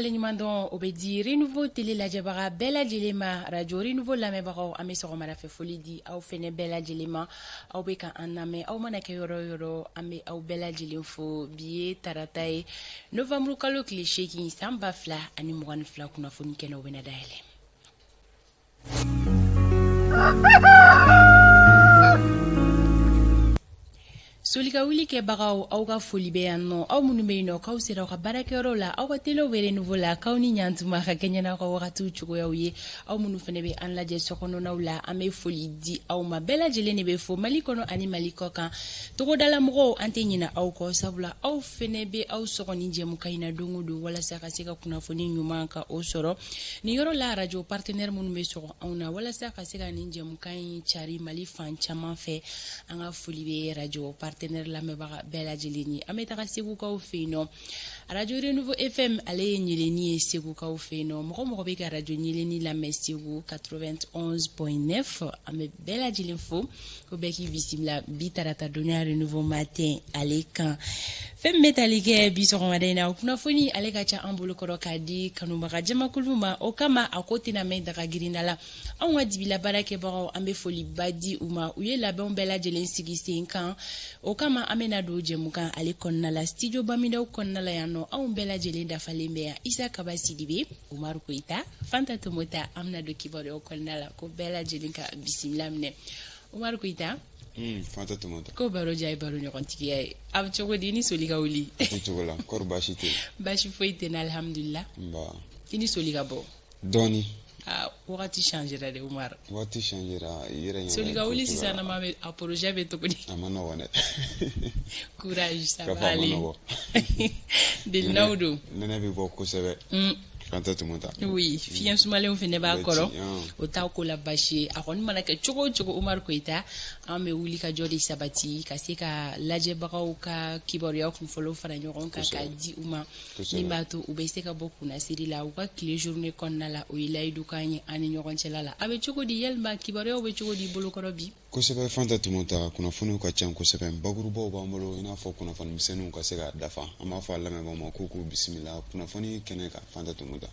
wale ɲuman dɔn o bɛ di Renouveau télé lajɛbaga bɛɛ lajɛlen ma radio Renouveau lamɛnbagaw an bɛ sɔgɔmada fɛ foli di aw fɛnɛ bɛɛ lajɛlen ma aw bɛ ka an lamɛn aw mana kɛ yɔrɔ yɔrɔ an bɛ aw bɛɛ lajɛlen fo bi ye tarata ye novembre kalo tile 8 san 2022 kunnafoni kɛnɛ o bɛna dayɛlɛ. Solika wuli kɛbagaw aw ka foli bɛ yan nɔ aw minnu bɛ yen nɔ k'aw sera aw ka baarakɛyɔrɔ la aw ka télé bɛ Renouveau la k'aw ni ɲantuma ka kɛ ɲɛna aw ka wagatiw cogoyaw ye aw minnu fana bɛ an lajɛ sokɔnɔnaw la an bɛ foli di aw ma bɛɛ lajɛlen de bɛ fo Mali kɔnɔ ani Mali kɔ kan togodala mɔgɔw an tɛ ɲinɛ aw kɔ sabula aw fana bɛ aw sɔgɔ ni jɛmukan in na don o don walasa ka se ka kunnafoni ɲuman ka o sɔrɔ nin yɔrɔ la radio partenaire minnu bɛ sɔgɔ anw na walasa ka se ka nin jɛmukan in cari Mali fan caman fɛ an ka foli bɛ radio partenaire lamɛnbaga bɛɛ lajɛlen ye an bɛ taga segukaw fɛ yen nɔ radio Renouveau FM ale ye ɲɛlɛnni ye segukaw fɛ yen nɔ mɔgɔ mɔgɔ bɛ ka radio ɲɛlɛnni lamɛn segu 91.9 an bɛ bɛɛ lajɛlen fo ko bɛɛ k'i bisimila bi tarata donya Renouveau matin ale kan fɛn min bɛ tali kɛ bi sɔgɔmada in na o kunnafoni ale ka ca an bolokɔrɔ k'a di kanubaga jamakulu ma o kama a ko tɛna mɛn daga girinda la anw ka dibila baarakɛbagaw an bɛ foliba di u ma u ye labɛnw bɛɛ lajɛlen sigi sen kan o kama an bɛna don jɛmukan ale kɔnɔna la studio Bamidaw kɔnɔna la yan nɔ anw bɛɛ lajɛlen dafalen bɛ yan Isa Kaba Sidibe Umaru Koyita Fanta Tomota an bɛna don kibaruyaw kɔnɔna la ko bɛɛ lajɛlen ka bisimila minɛ Umaru Koyita Fanta Tomota ko baro ja ye baro ɲɔgɔntigiya ye a bɛ cogo di ni soli ka wuli cogo la kɔri baasi tɛ baasi foyi tɛ na alhamdulillah i ni soli ka bɔ dɔɔni wagati changera de Umar wagati changera yɛrɛ soli ka wuli sisan na ma a projet bɛ cogo di a ma nɔgɔn dɛ courage ça va aller delinaw don nɛnɛ bɛ bɔ kosɛbɛ Fanta Tomota oui fiɲɛ sumalenw fɛnɛ b'a kɔrɔ o t'a ko la baasi ye a kɔni mana kɛ cogo o cogo Umar Koyita an bɛ wuli ka jɔ de sabati ka se ka lajɛbagaw ka kibaruya kunfɔlɔw fara ɲɔgɔn kan k'a di u ma min b'a to u bɛ se ka bɔ kunnasiri la u ka tile journée kɔnɔna la o ye layidu kan ye an ni ɲɔgɔn cɛla la a bɛ cogo di yalima kibaruyaw bɛ cogo di bolokɔrɔ bi kosɛbɛ Fanta Tomota kunnafoniw ka ca kosɛbɛ bakurubaw b'an bolo i n'a fɔ kunnafoni misɛnninw ka se ka dafa an b'a fɔ a lamɛnbagaw ma k'u k'u bisimila kunnafoni kɛnɛ kan Fanta Tomota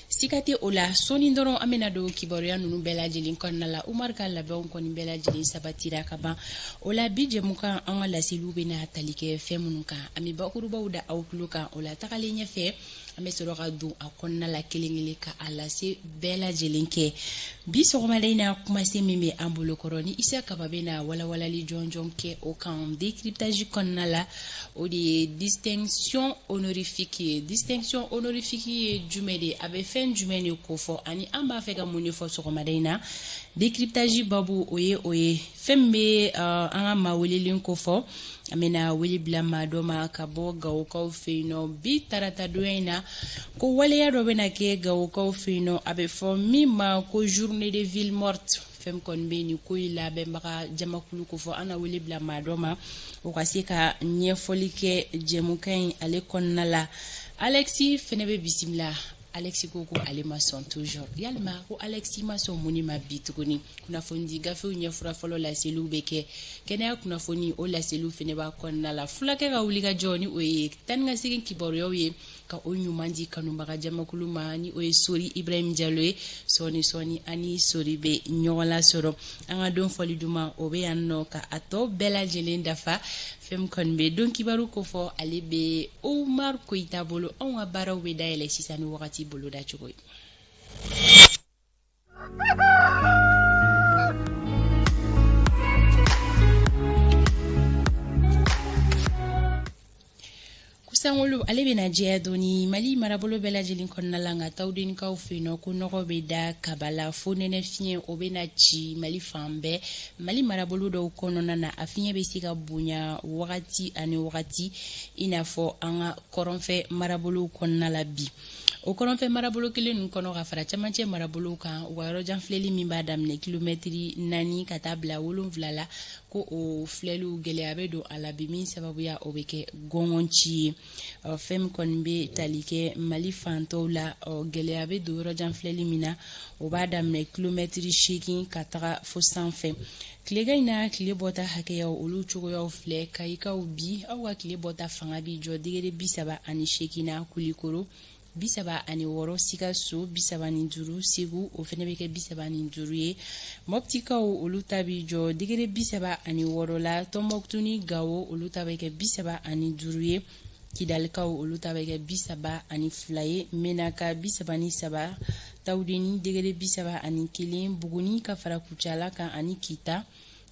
sika tɛ o la sɔɔni dɔrɔn an bɛna don kibaruya ninnu bɛɛ lajɛlen kɔnɔna la Umar ka labɛnw kɔni bɛɛ lajɛlen sabatira ka ban o la bi jɛmukan an ka laseliw bɛna tali kɛ fɛn minnu kan an bɛ bakurubaw da aw tulo kan o la tagalen ɲɛfɛ an bɛ sɔrɔ ka don a kɔnɔna la kelen-kelen ka a lase bɛɛ lajɛlen kɛ bi sɔgɔmada in na kumasen min bɛ an bolokɔrɔ ni Isa Kaba bɛna walawalali jɔnjɔn kɛ o kan décryptage kɔnɔna la o de ye distinction honorifique ye distinction honorifique ye jumɛn de a bɛ fɛn jumɛn de ko fɔ ani an b'a fɛ ka mun de fɔ sɔgɔmada in na décryptage babu o ye fɛn min bɛ an ka maa welelen ko fɔ an bɛna wele bila maa dɔ ma ka bɔ Gawokaw fɛ yen nɔ bi tarata donya in na ko waleya dɔ bɛna kɛ Gawokaw fɛ yen nɔ a bɛ fɔ min ma ko journée de ville morte fɛn kɔni bɛ nin ko in labɛnbaga jamakulu ko fɔ an na wele bila maa dɔ ma o ka se ka ɲɛfɔli kɛ jɛmukan in ale kɔnɔna la Alexis fɛnɛ bɛ bisimila Alexis ko ale ma sɔn toujours yalima ko Alexis ma sɔn mun ma bi tuguni kunnafoni di gafew ɲɛfura fɔlɔ laseliw bɛ kɛ kɛnɛya kunnafoni o laseliw fɛnɛ b'a kɔnɔna la fulakɛ ka wuli ka jɔ ni o ye tani ka segin kibaruyaw ye ka o ɲuman di kanubaga jamakulu ma ni o ye Sori Ibrahim Diallo ye sɔɔni ani Sori bɛ ɲɔgɔn lasɔrɔ an ka don fɔli duman o bɛ yan nɔ ka a tɔ bɛɛ lajɛlen dafa fɛn kɔni bɛ don kibaru ko fɔ ale bɛ Umar Koyita bolo anw ka baaraw bɛ dayɛlɛ sisan ni wagati bolo da cogo ye Sangolo ale bɛna jɛya dɔɔni Mali marabolo bɛɛ lajɛlen kɔnɔna la nka tawdenikaw fɛ yen nɔ ko nɔgɔ bɛ da kabala fo nɛnɛ fiɲɛ o bɛna ci Mali fan bɛɛ Mali marabolo dɔw kɔnɔna na a fiɲɛ bɛ se ka bonya wagati ani wagati i n'a fɔ an ka kɔrɔnfɛ marabolo kɔnɔna la bi o kɔrɔnfɛ marabolo kelen ninnu kɔnɔ ka fara camancɛ marabolo kan u ka yɔrɔ janfilɛli min b'a daminɛ kilomɛtiri 4 ka taa bila 7 la ko o filɛliw gɛlɛya bɛ don a la bi min sababuya o bɛ kɛ gɔngɔnci ye fɛn min kɔni bɛ tali kɛ Mali fantɔw la gɛlɛya bɛ don yɔrɔ janfilɛli min na o b'a daminɛ kilomɛtiri 8 ka taga fo sanfɛ tilegan in na tile bɔta hakɛyaw olu cogoyaw filɛ Kayikaw bi aw ka tile bɔta fanga bi jɔ degere 38 na Kulikoro 36 Sikaso 35 Segu o fɛnɛ bɛ kɛ 35 ye Moptikaw olu ta bi jɔ degere 36 la Tombouctou ni Gao olu ta bɛ kɛ 35 ye Kidalikaw olu ta bɛ kɛ 32 ye Menaka 33 Taoudeni degere 31 Buguni ka fara Kucala kan ani Kita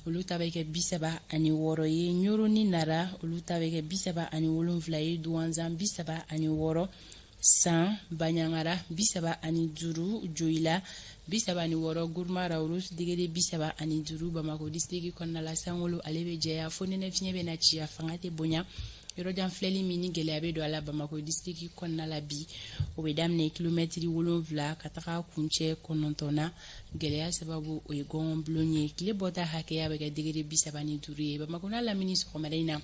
olu ta bɛ kɛ 36 ye Nyoro ni Nara olu ta bɛ kɛ 37 ye Douanzan 36 San Banyangara 35 Joila 36 Gourmara Urus degere 35 Bamako district kɔnɔna la Sangolo ale bɛ jɛya fo nɛnɛ fiɲɛ bɛ na ci a fanga tɛ bonya yɔrɔjan filɛli min ni gɛlɛya bɛ don a la Bamako district kɔnɔna la bi o bɛ daminɛ kilomɛtiri 7 ka taga kuncɛ 9 na gɛlɛya sababu o ye gɔngɔn bulon ye tile bɔta hakɛya bɛ kɛ degere 35 ye Bamako n'a lamini sɔgɔmada in na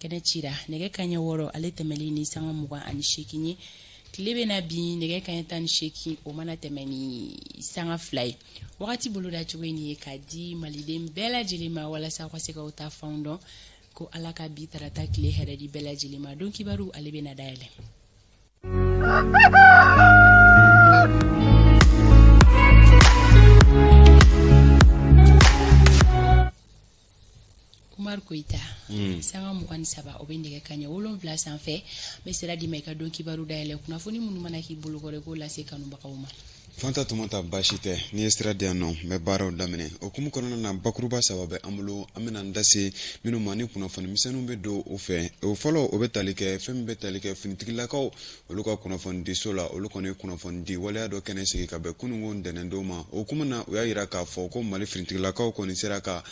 kɛnɛ cira nɛgɛ kaɲɛ 6 ale tɛmɛlen ni sanga 28 ye tile bɛ na bi nɛgɛ kaɲɛ 18 o mana tɛmɛ ni sanga 2 ye wagati boloda cogo in ye ka di maliden bɛɛ lajɛlen ma walasa ka se ka ta fanw dɔn ko ala ka bi tarata tile hɛrɛ di bɛɛ lajɛlen ma don kibaru ale bɛ na dayɛlɛ Umar Koita sanga 23 o bɛ nɛgɛ kaɲɛ 7 sanfɛ bɛ sira di ma i ka don kibaru dayɛlɛ kunnafoni minnu mana k'i bolo kɔrɔ ko lase kanubagaw ma Fanta tumata baasi tɛ ni ye sira di yan nɔ n bɛ baaraw daminɛ o kumu kɔnɔna na bakuruba saba bɛ an bolo an bɛna n da se minnu ma ni kunnafoni misɛnninw bɛ don o fɛ o fɔlɔ o bɛ tali kɛ fɛn min bɛ tali kɛ finitigilakaw olu ka kunnafoni di so la olu kɔni ye kunnafoni di waleya dɔ kɛnɛ sigi ka bɛn kununko ntɛnɛndon ma o kumu na u y'a jira k'a fɔ ko Mali finitigilakaw kɔni sera ka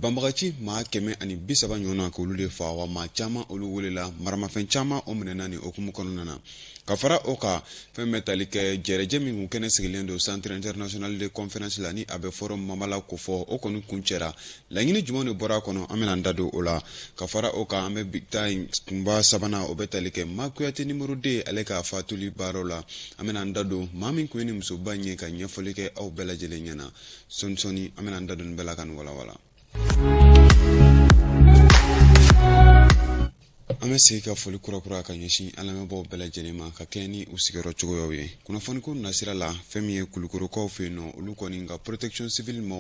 banbagaci maa 130 ɲɔgɔnna k'olu de fa wa maa caman olu welela maramafɛn caman o minɛna ni okumu kɔnɔna na ka fara o kan fɛn bɛ tali kɛ jɛrɛjɛ min kɛnɛ sigilen don Centre International de Conférence la ni a bɛ forum mamala ko fɔ o kɔni kuncɛra laɲini jumɛn de bɔra kɔnɔ an bɛna an da don o la ka fara o kan an bɛ bi ta kunba sabanan o bɛ tali kɛ Ma Kuyate numéro 2 ale ka fatuli baaraw la an bɛna an da don maa min kun ye ni musoba ɲɛ ka ɲɛfɔli kɛ aw bɛɛ lajɛlen ɲɛna sɔni an bɛna an da don nin bɛɛ la ka nin walawala an bɛ segin ka foli kurakura ka ɲɛsin an lamɛnbaaw bɛɛ lajɛlen ma ka kɛ ni u sigiyɔrɔ cogoyaw ye kunnafoni ko nasira la fɛn min ye kulukorokaw fɛ yen nɔ olu kɔni ka protection civil ma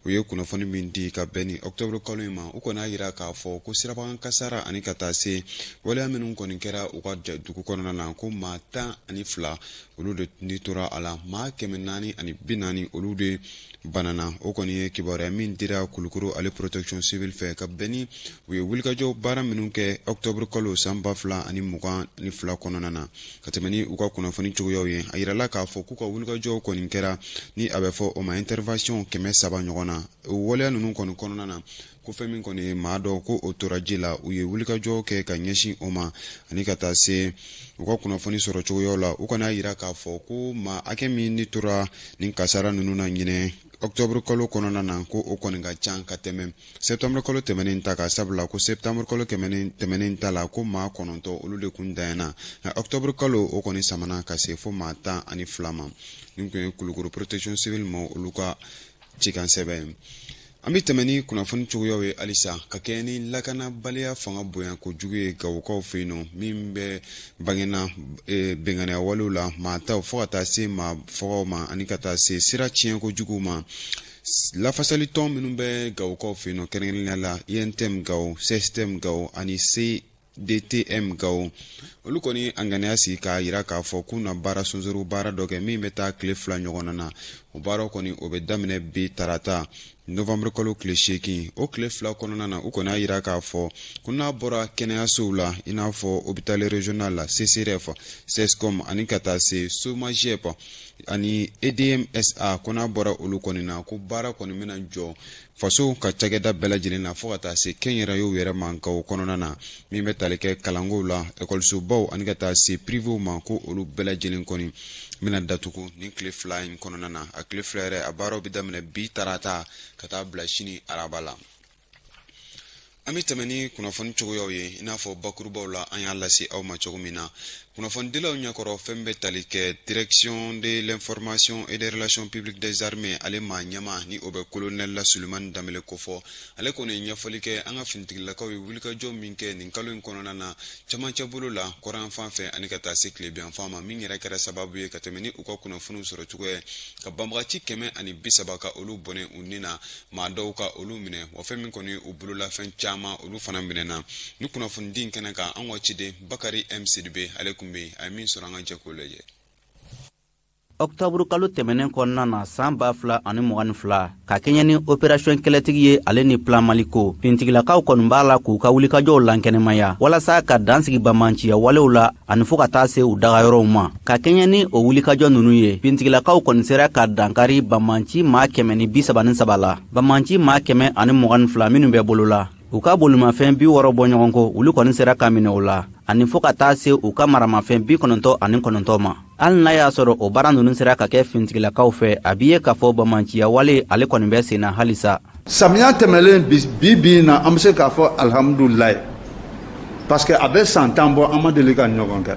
u ye kunnafoni min di ka bɛn ni octobre kalo in ma u kɔni y'a jira k'a fɔ ko sirabakan kasara ani ka taa se waleya minnu kɔni kɛra u ka dugu kɔnɔna na ko maa 12 olu de tora a la maa 440 olu de banana o kɔni ye kibaruya min dira kulukoro ale protection civil fɛ ka bɛn ni u ye wulikajɔ baara minnu kɛ octobre kalo san 2022 kɔnɔna na ka tɛmɛ ni u ka kunnafoni cogoyaw ye a yirala k'a fɔ k'u ka wulikajɔ kɔni kɛra ni a bɛ fɔ o ma intervention 300 ɲɔgɔn na o waleya ninnu kɔni kɔnɔna na ko fɛn min kɔni ye maa dɔ ko o tora ji la u ye wulikajɔ kɛ ka ɲɛsin o ma ani ka taa se u ka kunnafoni sɔrɔ cogoyaw la u kɔni y'a jira k'a fɔ ko maa hakɛ min ni tora nin kasara ninnu na ɲinɛ octobre kalo kɔnɔna na ko o kɔni ka can ka tɛmɛ septembre kalo tɛmɛnen ta ka sabula ko septembre kalo tɛmɛnen ta la ko maa 9 olu de kun dayana nka octobre kalo o kɔni samana ka se fo maa 12 ma nin kun ye kulukoro protection civil ma olu ka cikan sɛbɛn an bɛ tɛmɛ ni kunnafoni cogoyaw ye halisa ka kɛ ni lakanabaliya fanga bonya kojugu ye Gawokaw fɛ yen nɔ min bɛ bangena bɛnganiya walew la maa taw fo ka taa se maa fɔgaw ma ani ka taa se sira tiɲɛ kojugu ma lafasali tɔn minnu bɛ Gawokaw fɛ yen nɔ kɛrɛnkɛrɛnnenya la INTM Gawo CSTM Gawo ani DTM Gawo olu kɔni an ŋaniya sigi k'a jira k'a fɔ k'u na baara sonsoru baara dɔ kɛ min bɛ taa tile 2 ɲɔgɔnna na o baaraw kɔni o bɛ daminɛ bi tarata novembre kalo tile 8 o tile 2 kɔnɔna na u kɔni y'a jira k'a fɔ ko n'a bɔra kɛnɛyasow la i n'a fɔ hôpital régional la CCRF CESCOM ani ka taa se SOMAGEP ani EDMSA ko n'a bɔra olu kɔni na ko baara kɔni bɛna jɔ faso ka cakɛda bɛɛ lajɛlen na fo ka taa se kɛnyɛrɛyew yɛrɛ ma Gawo kɔnɔna na min bɛ tali kɛ kalangow la ekɔlisobaw ani ka taa se privéw ma ko olu bɛɛ lajɛlen kɔni bɛna datugu ni tile 2 in kɔnɔna na a tile 2 yɛrɛ a baaraw bɛ daminɛ bi tarata ka taa bila sini araba la an bɛ tɛmɛ ni kunnafoni cogoyaw ye i n'a fɔ bakurubaw la an y'a lase aw ma cogo min na kunnafonidilaw ɲɛkɔrɔ fɛn bɛ tali kɛ direction de l'information et des relations publiques des armées ale ma ɲɛma ni o bɛ colonel la Sulemani Danbele kofɔ ale kɔni ye ɲɛfɔli kɛ an ka finitigilakaw ye wulikajɔ min kɛ nin kalo in kɔnɔna na camancɛ bolo la kɔrɔn fan fɛ ani ka taa se tilebiyan fan ma min yɛrɛ kɛra sababu ye ka tɛmɛ ni u ka kunnafoniw sɔrɔ cogoya ka banbagaci 130 ka olu bɔnɛ u ni na maa dɔw ka olu minɛ wa fɛn min kɔni u bolola fɛn caman olu fana minɛna ni kunnafonidi in kɛnɛ kan an ka ciden Bakari M Sidibe ale kun bɛ a ye min sɔrɔ an ka jɛ k'o lajɛ. Octobre kalo tɛmɛnen kɔnɔna na san 2022 ka kɛɲɛ ni opération kɛlɛtigi ye ale ni plan Maliko fintigilakaw kɔni b'a la k'u ka wulikajɔw lankɛnɛmaya walasa ka dansigi bamanciya walew la ani fo ka taa se u dagayɔrɔw ma ka kɛɲɛ ni o wulikajɔ nunu ye fintigilakaw kɔni sera ka dankari bamanci maa 133 la bamanci maa 122 minnu bɛ bolo la u ka bolimafɛn 60 bɔ ɲɔgɔn kɔ olu kɔni sera ka minɛ o la ani fo ka taa se u ka maramafɛn 99 ma hali n'a y'a sɔrɔ o baara ninnu sera ka kɛ fintigilakaw fɛ a b'i ye k'a fɔ bamanciya wale ale kɔni bɛ sen na halisa samiya tɛmɛlen bi na an bɛ se k'a fɔ alhamdulilayi parce que a bɛ san 10 bɔ an ma deli ka ɲɔgɔn kɛ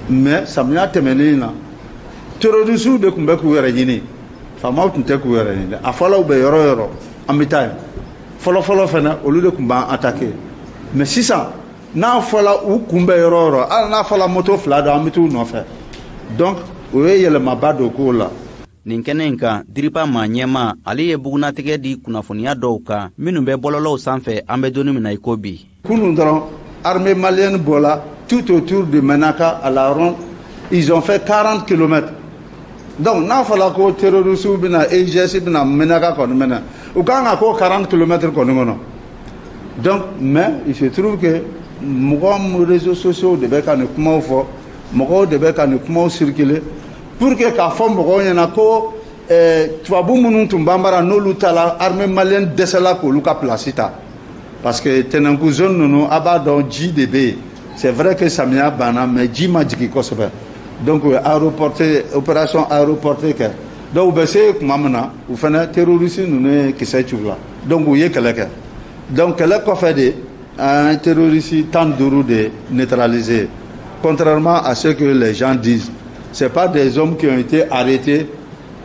mais samiya tɛmɛlen na terrorisiw de tun bɛ k'u yɛrɛ ɲini faamaw tun tɛ k'u yɛrɛ ɲini a fɔlɔw bɛ yɔrɔ yɔrɔ an bɛ taa yen fɔlɔfɔlɔ fana olu de tun b'an attaquer mais sisan n'a fɔla u kunbɛ yɔrɔ yɔrɔ hali n'a fɔla moto 2 don an bɛ t'u nɔfɛ donc o ye yɛlɛmaba don k'o la nin kɛnɛ in kan diriba maa ɲɛma ale ye bugunatigɛ di kunnafoniya dɔw kan minnu bɛ bɔlɔlɔw sanfɛ an bɛ donni min na i ko bi kunun dɔrɔn armée malienne bɔla tout autour de Menaka à la ronde ils ont fait 40 km donc n'a fɔla ko terroriste bɛna EGS bɛna Menaka kɔni minɛ u kan ka ko 40 km kɔni kɔnɔ donc mais il se trouve que mɔgɔ réseaux sociaux de bɛ ka nin kumaw fɔ mɔgɔw de bɛ ka nin kumaw circuler pour que k'a fɔ mɔgɔw ɲɛna ko tubabu minnu tun b'an bara n'olu taara armée malienne dɛsɛla k'olu ka place ta parce que Tɛnɛnku zone ninnu a b'a dɔn ji de bɛ yen c'est vrai que samiya banna mais ji ma jigin kosɛbɛ donc o ye opération aéroportée kɛ donc u bɛ se tuma min na u fana terroriste ninnu ye kisɛ ci u la donc u ye kɛlɛ kɛ donc kɛlɛ kɔfɛ de an terroriste 15 de neutralisé contrairement à ce que les gens disent c'est pas des hommes qui ont été arrêtés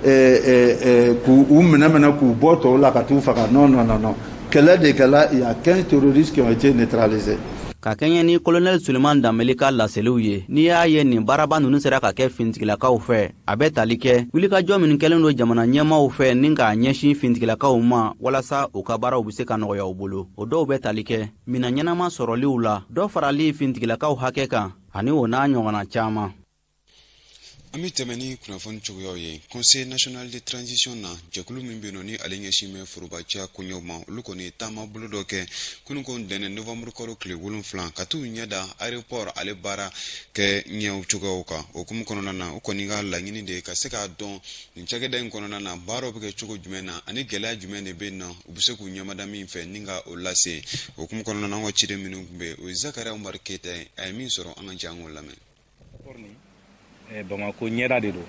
k'u minɛ k'u bɔ tɔw la ka t'u faga non kɛlɛ de kɛla il y a 15 terroristes qui ont été neutralisés ka kɛɲɛ ni colonel Sulemani Danbele ka laseliw ye n'i y'a ye nin baaraba ninnu sera ka kɛ fintigilakaw fɛ a bɛ tali kɛ wulikajɔ minnu kɛlen don jamana ɲɛmaaw fɛ ni k'a ɲɛsin fintigilakaw ma walasa u ka baaraw bɛ se ka nɔgɔya u bolo o dɔw bɛ tali kɛ mina ɲɛnama sɔrɔliw la dɔ farali fintigilakaw hakɛ kan ani o n'a ɲɔgɔnna caman an bɛ tɛmɛ ni kunnafoni cogoyaw ye conseil national de transition na jɛkulu min bɛ yen nɔ ni ale ɲɛsin bɛ forobaciya koɲɛw ma olu kɔni ye taama bolo dɔ kɛ kunun ko ntɛnɛn novembre kalo tile 7 ka t'u ɲɛda aéroport ale baara kɛ ɲɛw cogoyaw kan o hukumu kɔnɔna na o kɔni ka laɲini de ye ka se k'a dɔn nin cakɛda in kɔnɔna na baaraw bɛ kɛ cogo jumɛn na ani gɛlɛya jumɛn de bɛ yen nɔ u bɛ se k'u ɲɛmada min fɛ ni ka o lase o hukumu kɔnɔna na an ka ciden minnu tun bɛ o ye Zakariya Umaru Keyita ye a ye min sɔrɔ an ka jɛ an k'o lamɛn. Bamako ɲɛda de don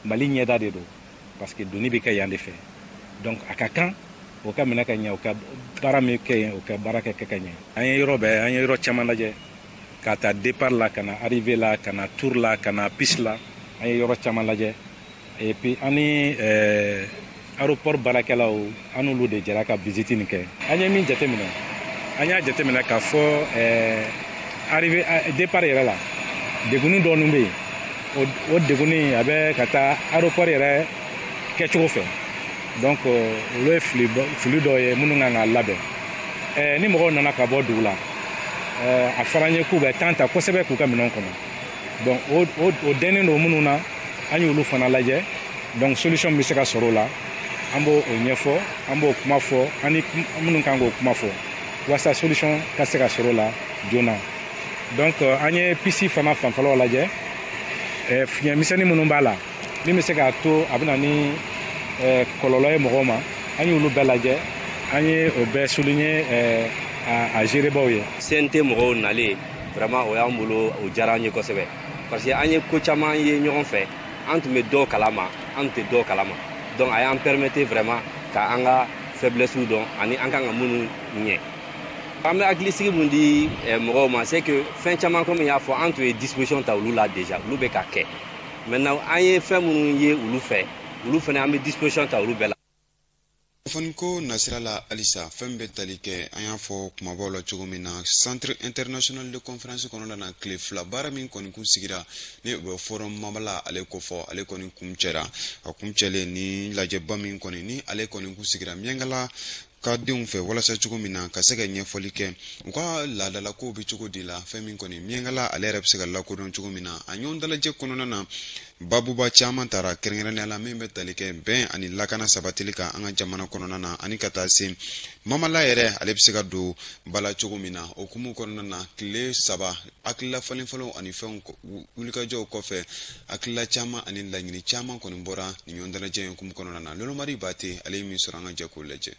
Mali ɲɛda de don parce que doni bɛ kɛ yan de fɛ donc a ka kan o ka minɛ ka ɲɛ o ka baara min kɛ yen o ka baara kɛ ka ɲɛ an ye yɔrɔ caman lajɛ ka taa départ la ka na arrivée la ka na tour la ka na piste la an ye yɔrɔ caman lajɛ et puis an ni aéroport baarakɛlaw an n'olu de jɛra ka visite nin kɛ an ye min jateminɛ an y'a jateminɛ k'a fɔ arrivée départ yɛrɛ la degunni dɔɔni bɛ yen o degunni a bɛ ka taa aéroport yɛrɛ kɛcogo fɛ donc olu ye fili dɔ ye minnu kan ka labɛn ni mɔgɔw nana ka bɔ dugu la a fɔra an ye k'u bɛ temps ta kosɛbɛ k'u ka minɛnw kɔnɔ donc o dɛnnen don minnu na an y'olu fana lajɛ donc solution bɛ se ka sɔrɔ o la an b'o ɲɛfɔ an b'o kuma fɔ an ni minnu kan k'o kuma fɔ walasa solution ka se ka sɔrɔ o la joona donc an ye piste fana fanfɛlaw lajɛ fiɲɛ misɛnnin minnu b'a la min bɛ se k'a to a bɛ na ni kɔlɔlɔ ye mɔgɔw ma an y'olu bɛɛ lajɛ an ye o bɛɛ souligner a gérebaw ye CNT mɔgɔw nalen vraiment o y'an bolo o diyara an ye kosɛbɛ parce que an ye ko caman ye ɲɔgɔn fɛ an tun bɛ dɔw kalama an tun tɛ dɔw kalama donc a y'an permettre vraiment ka an ka faiblesse dɔn ani an kan ka minnu ɲɛ An bɛ hakilisigi mun di mɔgɔw ma c'est que fɛn caman comme y'a fɔ an tun ye disposition ta olu la déjà olu bɛ ka kɛ maintenant an ye fɛn minnu ye olu fɛ olu fana an bɛ disposition ta olu bɛɛ la. Fonko nasira la alisa fɛn bɛ tali kɛ an y'a fɔ kumabaw la cogo min na centre international de conférence kɔnɔna na tile fila baara min kɔni kun sigira ni u bɛ forum mamala ale ko fɔ ale kɔni kun cɛra a kun cɛlen ni lajɛba min kɔni ni ale kɔni kun sigira miyankala ka denw fɛ walasa cogo min na ka se ka ɲɛfɔli kɛ u ka laadala kow bɛ cogo di la fɛn min kɔni miyankala ale yɛrɛ bɛ se ka lakodɔn cogo min na a ɲɔgɔn dalajɛ kɔnɔna na babuba caman taara kɛrɛnkɛrɛnnenya la min bɛ tali kɛ bɛn ani lakana sabatili kan an ka jamana kɔnɔna na ani ka taa se mamala yɛrɛ ale bɛ se ka don bala cogo min na o kumu kɔnɔna na tile saba hakilila falenfalen ani fɛnw wulikajɔw kɔfɛ hakilila caman ani laɲini caman kɔni bɔra nin ɲɔgɔn dalajɛ in kumu kɔnɔna na lolomari bate ale ye min sɔrɔ an ka jɛ k'o lajɛ.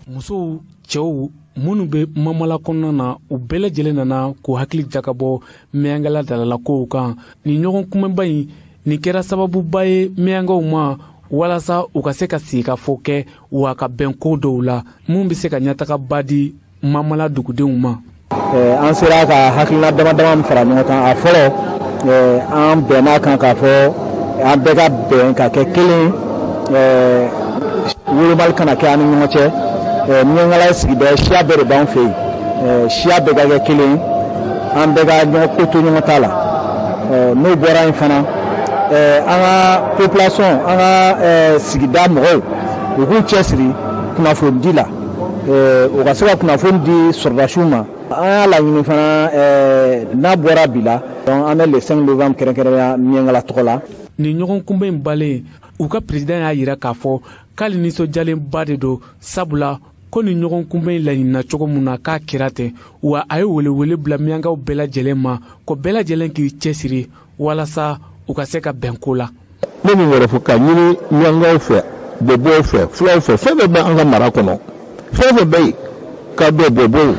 musow cɛw minnu bɛ mamala kɔnɔna na u bɛɛ lajɛlen nana k'u hakili jagabɔ miyankala dalalakow kan ni ɲɔgɔn kunbɛnba in nin kɛra sababuba ye miyankaw ma walasa u ka se ka sigikafɔ kɛ wa ka bɛn ko dɔw la mun bɛ se ka ɲɛtagaba di mamala dugudenw ma. An sera ka hakilina dama min fara ɲɔgɔn kan a fɔlɔ an bɛnna kan k'a fɔ an bɛɛ ka bɛn ka kɛ kelen wolomali kana kɛ an ni ɲɔgɔn cɛ. Miyankala sigida siya bɛɛ de b'an fɛ yen siya bɛɛ ka kɛ kelen an bɛɛ ka ɲɔgɔn ko to ɲɔgɔn ta la n'o bɔra yen fana an ka population an ka sigida mɔgɔw u k'u cɛsiri kunnafoni di la u ka se ka kunnafoni di sɔrɔdasiw ma an y'a laɲini fana n'a bɔra bi la an bɛ le 5 novembre kɛrɛnkɛrɛnya miyankala tɔgɔ la. nin ɲɔgɔn kunbɛn in balen u ka président y'a yira k'a fɔ k'ale nisɔndiyalenba de don sabula ko ni ɲɔgɔn kunbɛn in laɲinina cogo min na k'a kɛra ten wa a ye welewele bila miyankaw bɛɛ lajɛlen ma ko bɛɛ lajɛlen k'i cɛsiri walasa u ka se ka bɛn ko la. ne min wɛrɛ fɔ ka ɲini miyankaw fɛ bɔbɔw fɛ fulaw fɛ fɛn bɛɛ bɛ an ka mara kɔnɔ fɛn fɛn bɛ yen ka bɛn bɔbɔw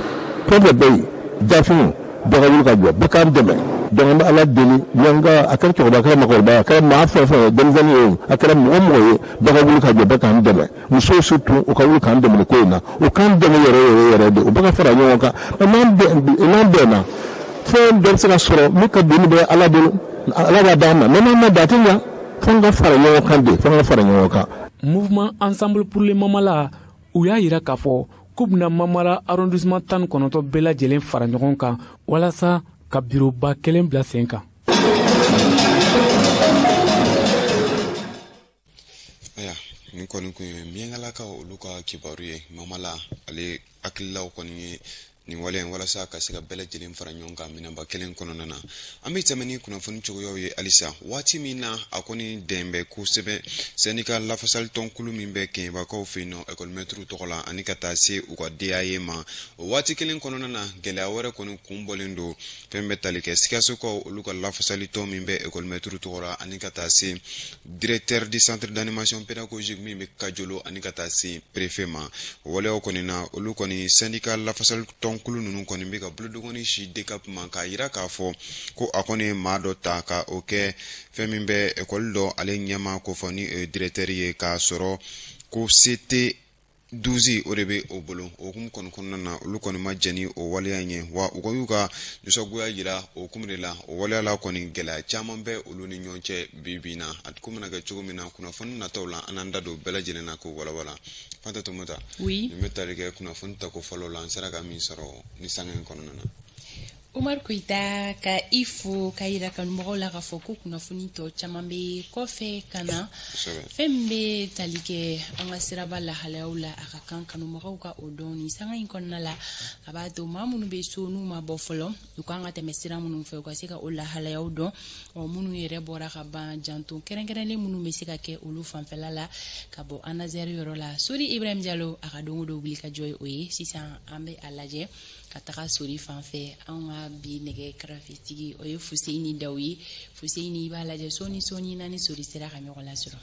fɛn fɛn bɛ yen jafin bɛɛ ka wuli ka jɔ bɛɛ k'an dɛmɛ donc an bɛ ala deli miyanka a kɛra cɛkɔrɔba a kɛra makɔrɔba a kɛra maa fɛn fɛn ye denmisɛnnin ye a kɛra mɔgɔ mɔgɔ ye bɛɛ ka wuli ka jɔ bɛɛ k'an dɛmɛ musow surtout u ka wuli k'an dɛmɛ nin ko in na u k'an dɛmɛ yɛrɛ de u bɛɛ ka fara ɲɔgɔn kan n'an bɛnna fɛn bɛɛ bɛ se ka sɔrɔ min ka doni bɛ ala bolo ala b'a d'an ma mais n'an ma da a tɛ ɲa fo an ka fara ɲɔgɔn kan de fo an ka fara ɲɔgɔn kan. mouvement ensemble pour le mamala u y'a yira k'a fɔ k'u bɛna mamala arrondissement 19 bɛɛ lajɛlen fara ɲɔgɔn kan walasa ka bureauba kelen bila sen kan. aya nin kɔni kun ye miyankalakaw olu ka kibaru ye mamala ale hakililaw kɔni ye nin wale walasa ka se ka bɛɛ lajɛlen fara ɲɔgɔn kan minɛnba kelen kɔnɔna na an bɛ tɛmɛ ni kunnafoni cogoyaw ye halisa waati min na a kɔni dɛn bɛ kosɛbɛ syndicat lafasali tɔnkulu min bɛ kɛɲɛbakaw fɛ yen nɔ école-maître tɔgɔ la ani ka taa se u ka DAE ma o waati kelen kɔnɔna na gɛlɛya wɛrɛ kɔni kun bɔlen don fɛn bɛ tali kɛ sikasokaw olu ka lafasali tɔn min bɛ école-maître tɔgɔ la ani ka taa se directeur du centre d'animation pédagogique min bɛ Kajolo ani ka taa se préfet ma o waleyaw kɔni na olu kɔni syndicat lafasali tɔn kulu ninnu kɔni bɛ ka bolodogoni si DCAP ma k'a yira k'a fɔ ko a kɔni ye maa dɔ ta ka o kɛ fɛn min bɛ ekɔli dɔ ale ɲɛma ko fɔ ni directeur ye k'a sɔrɔ ko CT 12 o de bɛ o bolo o hukumu kɔni kɔnɔna na olu kɔni ma jɛni o waleya in ye wa u y'u ka nisɔngoya yira o hukumu de la o waleya la kɔni gɛlɛya caman bɛ olu ni ɲɔgɔn cɛ bi na a ko mana kɛ cogo min na kunnafoni nataw la an n'an da don bɛɛ lajɛlen na k'o walawala Fanta Tumata nin bɛ tali kɛ kunnafoni tako fɔlɔ la an sera ka min sɔrɔ ni sanga in kɔnɔna na. Umar Koita ka ifo ka yira kanumɔgɔw la k'a fɔ ko kunnafoni tɔ caman bɛ kɔfɛ ka na fɛn min bɛ tali kɛ an ka siraba lahalayaw la a ka kan kanumɔgɔw ka o dɔn nin sanga in kɔnɔna la a b'a to maa minnu bɛ so n'u ma bɔ fɔlɔ u kan ka tɛmɛ sira minnu fɛ u ka se ka o lahalayaw dɔn minnu yɛrɛ bɔra ka ban janto kɛrɛnkɛrɛnlen minnu bɛ se ka kɛ olu fanfɛla la ka bɔ anazɛri yɔrɔ la Sori Ibrahim Diallo a ka don o don wuli ka jɔ o ye sisan an bɛ a lajɛ ka taga Sori fanfɛ an ka bi nɛgɛ karafetigi o ye Fuseni Daw ye Fuseni i b'a lajɛ sɔɔni na ni Sori sera ka ɲɔgɔn lasɔrɔ.